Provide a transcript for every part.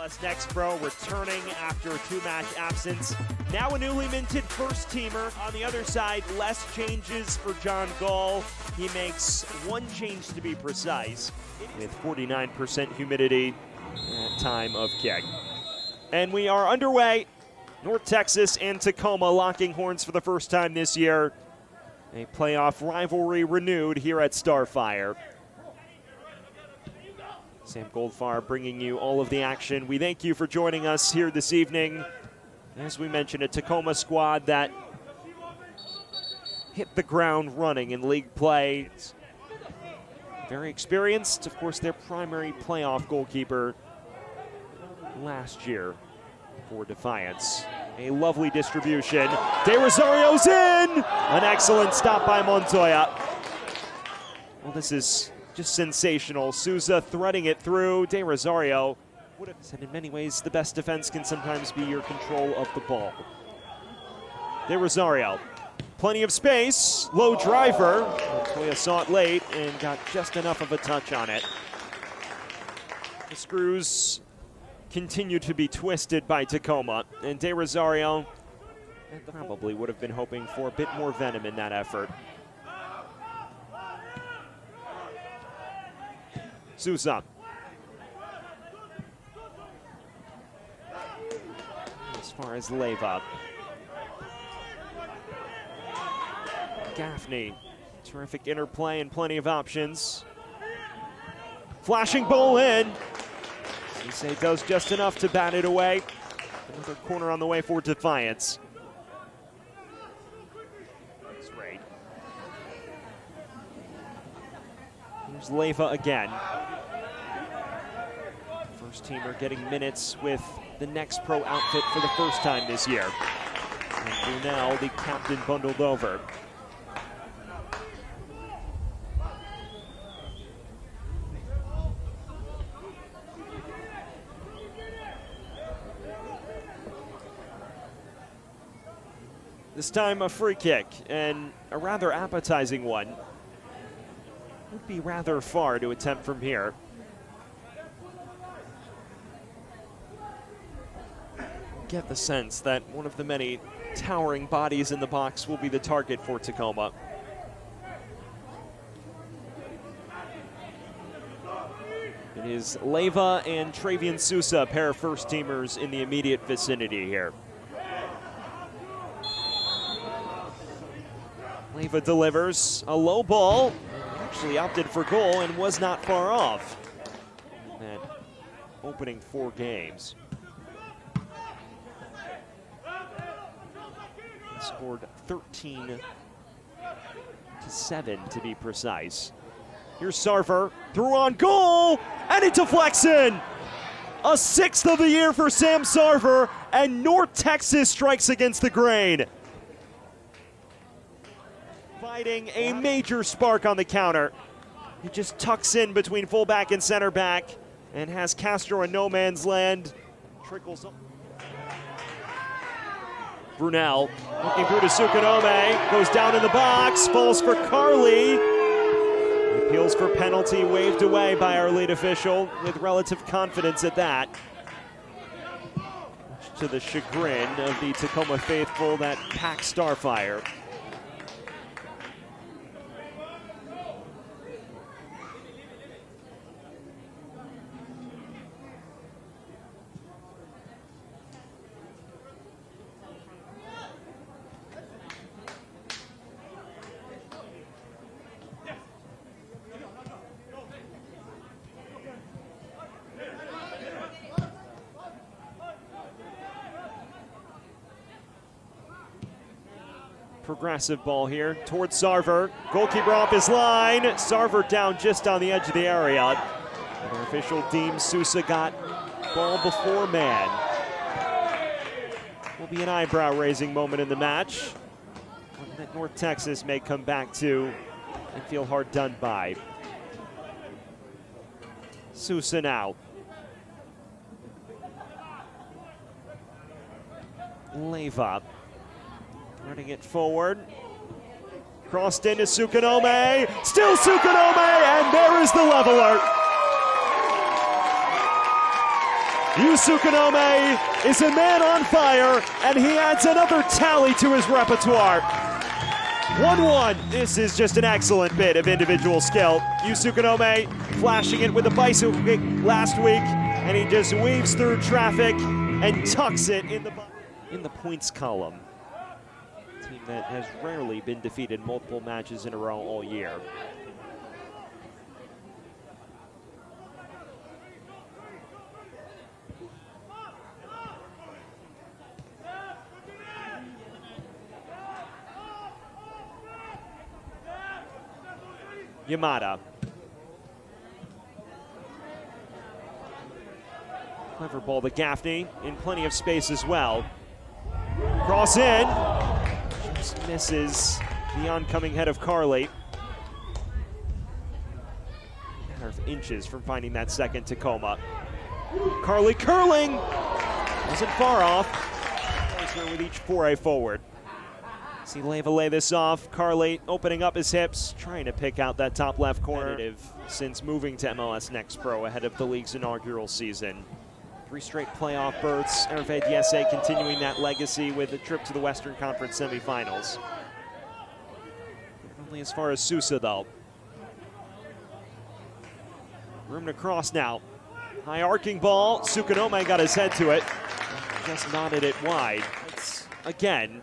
Dallas Next Pro returning after a two-match absence. Now a newly minted first-teamer. On the other side, less changes for John Gall. He makes one change to be precise, with 49% humidity at time of kick. And we are underway. North Texas and Tacoma locking horns for the first time this year. A playoff rivalry renewed here at Starfire. Sam Goldfarb bringing you all of the action. We thank you for joining us here this evening. As we mentioned, a Tacoma squad that hit the ground running in league play. Very experienced. Of course, their primary playoff goalkeeper last year for Defiance. A lovely distribution. De Rosario's in! An excellent stop by Montoya. Well, this is just sensational. Souza threading it through. De Rosario would have said in many ways the best defense can sometimes be your control of the ball. De Rosario, plenty of space, low driver. Montoya saw it late and got just enough of a touch on it. The screws continue to be twisted by Tacoma, and De Rosario probably would have been hoping for a bit more venom in that effort. Souza. As far as Leyva. Gaffney. Terrific interplay and plenty of options. Flashing ball in. Cisse does just enough to bat it away. Another corner on the way for Defiance. That's right. Here's Leyva again. First teamer getting minutes with the Next Pro outfit for the first time this year. And Brunel, the captain, bundled over. This time a free kick, and a rather appetizing one. Would be rather far to attempt from here. Get the sense that one of the many towering bodies in the box will be the target for Tacoma. It is Leyva and Travian Souza, pair of first-teamers in the immediate vicinity here. Leyva delivers a low ball, actually opted for goal and was not far off in that opening 4 games. He scored 13-7 to be precise. Here's Sarver, through on goal, and it deflects in! A 6th of the year for Sam Sarver, and North Texas strikes against the grain. Providing a major spark on the counter. He just tucks in between fullback and center back and has Castro in no man's land. Trickles up. Brunel looking through to Sukanome, goes down in the box, falls for Carly. He appeals for penalty, waved away by our lead official with relative confidence at that. Much to the chagrin of the Tacoma faithful that pack Starfire. Progressive ball here towards Sarver. Goalkeeper off his line. Sarver down just on the edge of the area. Our official deems Souza got ball before man. Will be an eyebrow-raising moment in the match. One that North Texas may come back to and feel hard done by. Souza now. Leyva. Running it forward. Crossed into Sukanome. Still Sukanome, and there is the leveler. Yusukanome is a man on fire, and he adds another tally to his repertoire. 1-1. This is just an excellent bit of individual skill. Yusukanome flashing it with a bicycle kick last week, and he just weaves through traffic and tucks it in the points column. A team that has rarely been defeated multiple matches in a row all year. Yamada. Clever ball to Gaffney, in plenty of space as well. Cross in, just misses the oncoming head of Carly. Matter of inches from finding that second Tacoma. Carly curling, wasn't far off. Closer with each foray forward. See Leva lay this off. Carly opening up his hips, trying to pick out that top left corner. Since moving to MLS Next Pro ahead of the league's inaugural season. 3 straight playoff berths. Hervé Diesse continuing that legacy with a trip to the Western Conference semifinals. Only as far as Sousa though. Room to cross now. High arcing ball. Sukanome got his head to it. Just nodded it wide. It's, again,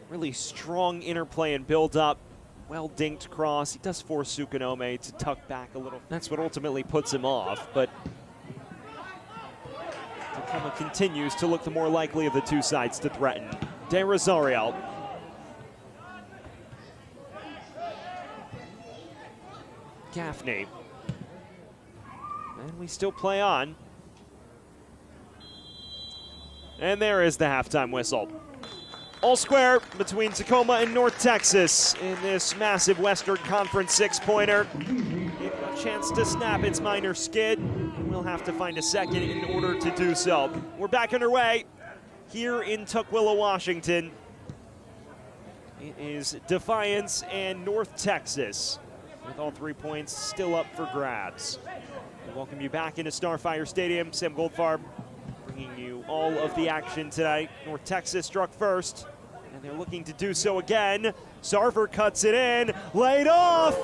really strong interplay and build up. Well dinked cross. He does force Sukanome to tuck back a little. That's what ultimately puts him off, but Tacoma continues to look the more likely of the two sides to threaten. De Rosario. Gaffney. And we still play on. And there is the halftime whistle. All square between Tacoma and North Texas in this massive Western Conference 6-pointer. A chance to snap its minor skid, and we'll have to find a second in order to do so. We're back underway here in Tukwila, Washington. It is Defiance and North Texas, with all 3 points still up for grabs. We welcome you back into Starfire Stadium. Sam Goldfarb bringing you all of the action tonight. North Texas struck first, and they're looking to do so again. Sarver cuts it in, laid off,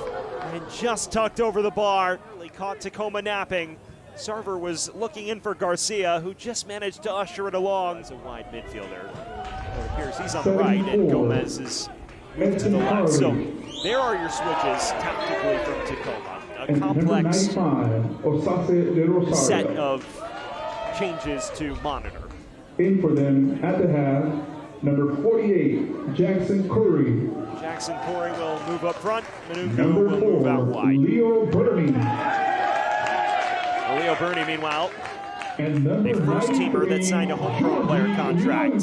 and just tucked over the bar. Really caught Tacoma napping. Sarver was looking in for Garcia, who just managed to usher it along. As a wide midfielder. It appears he's on the right, and Gomez is moved to the left. So there are your switches tactically from Tacoma. A complex set of changes to monitor. In for them at the half, number 48, Jackson Curry. Jackson Corey will move up front. Manungu will move out wide. Leo Burney. Leo Burney, meanwhile, a first-teamer that signed a homegrown player contract.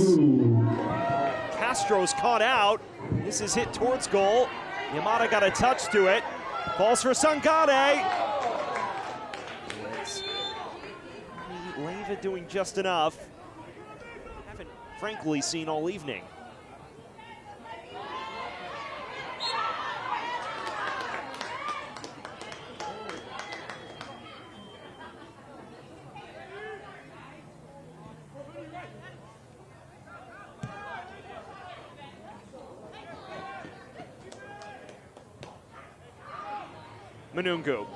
Castro's caught out. This is hit towards goal. Yamada got a touch to it. Falls for Sangare. Leva doing just enough. Haven't frankly seen all evening. Manungu.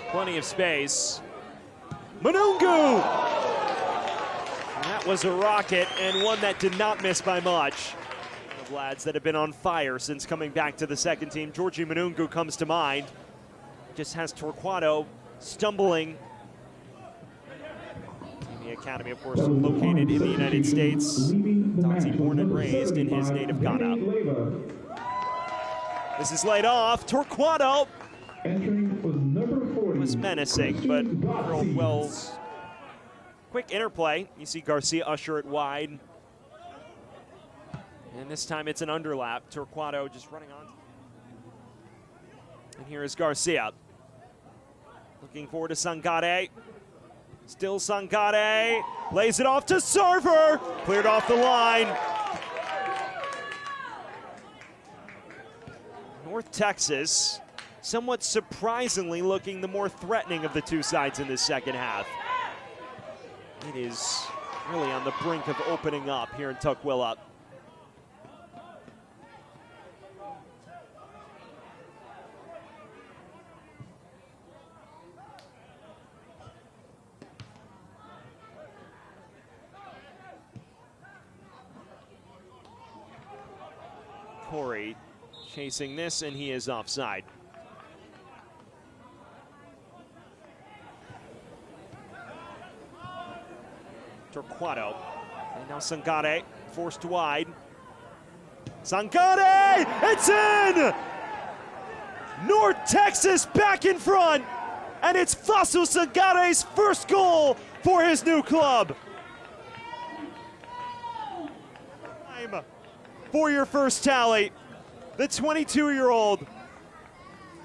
Plenty of space. Manungu! That was a rocket, and one that did not miss by much. One of lads that have been on fire since coming back to the second team. Georgie Manungu comes to mind. Just has Torquato stumbling. In the academy, of course, located in the United States. Dottie born and raised in his native Ghana. This is laid off. Torquato was menacing, but Earl Wells. Quick interplay. You see Garcia usher it wide. And this time it's an underlap. Torquato just running on. And here is Garcia. Looking forward to Sangare. Still Sangare. Lays it off to Sarver. Cleared off the line. North Texas, somewhat surprisingly looking the more threatening of the two sides in this second half. It is really on the brink of opening up here in Tukwila. Corey chasing this, and he is offside. Torquato, and now Sangare forced wide. Sangare, it's in! North Texas back in front, and it's Fasu Sangare's first goal for his new club. For your first tally, the 22-year-old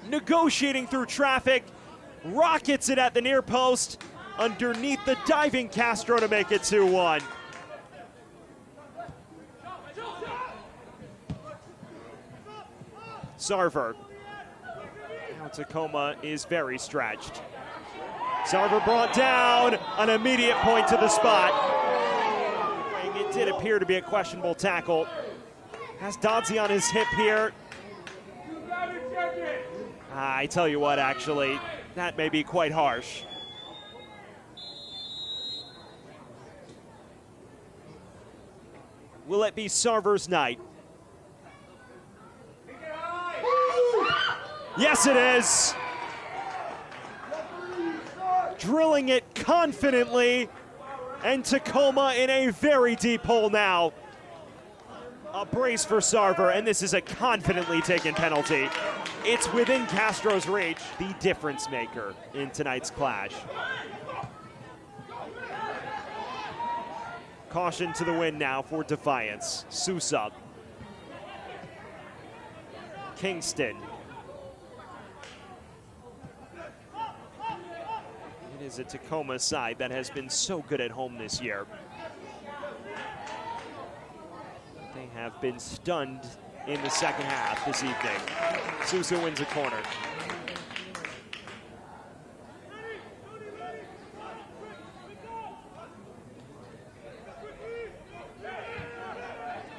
negotiating through traffic, rockets it at the near post, underneath the diving Castro to make it 2-1. Sarver. Now Tacoma is very stretched. Sarver brought down, an immediate point to the spot. It did appear to be a questionable tackle. Has Doddsy on his hip here. I tell you what, actually, that may be quite harsh. Will it be Sarver's night? Yes, it is. Drilling it confidently, and Tacoma in a very deep hole now. A brace for Sarver, and this is a confidently taken penalty. It's within Castro's reach, the difference maker in tonight's clash. Caution to the wind now for Defiance. Sousa. Kingston. It is a Tacoma side that has been so good at home this year. They have been stunned in the second half this evening. Sousa wins a corner.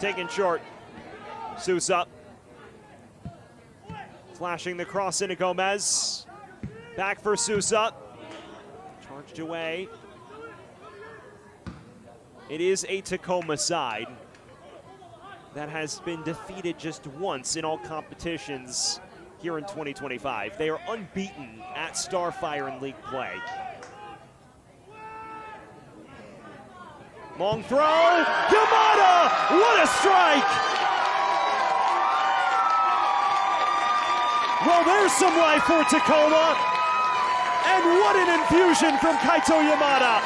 Taken short. Sousa. Flashing the cross into Gomez. Back for Sousa. Charged away. It is a Tacoma side that has been defeated just once in all competitions here in 2025. They are unbeaten at Starfire in league play. Long throw, Yamada, what a strike! Well, there's some life for Tacoma, and what an infusion from Kaito Yamada.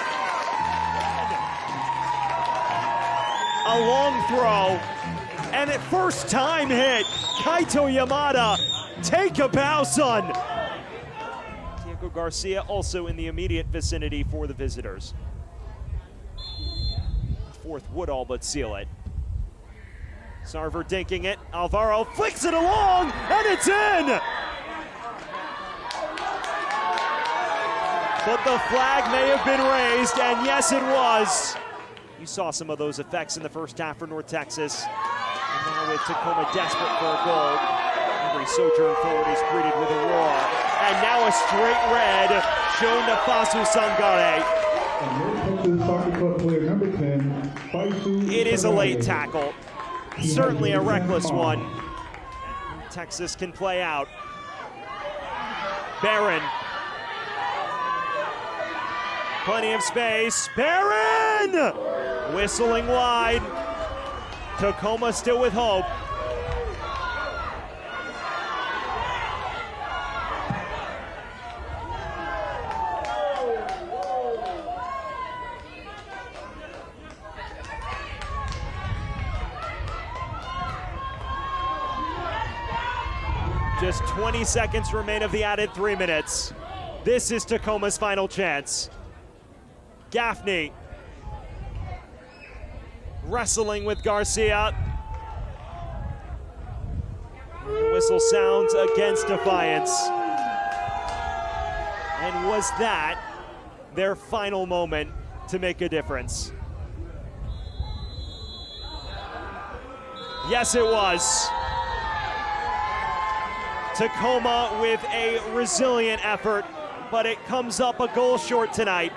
A long throw, and at first time hit, Kaito Yamada, take a bow, son. Diego Garcia also in the immediate vicinity for the visitors. Fourth would all but seal it. Sarver dinking it, Alvaro flicks it along, and it's in! But the flag may have been raised, and yes it was. You saw some of those effects in the first half for North Texas. And now with Tacoma desperate for a goal, every sojourn forward is greeted with a roar. And now a straight red shown to Fasu Sangare. It is a late tackle. Certainly a reckless one. Texas can play out. Barron. Plenty of space. Barron! Whistling wide. Tacoma still with hope. Just 20 seconds remain of the added 3 minutes. This is Tacoma's final chance. Gaffney wrestling with Garcia. And the whistle sounds against Defiance. And was that their final moment to make a difference. Yes, it was. Tacoma with a resilient effort, but it comes up a goal short tonight.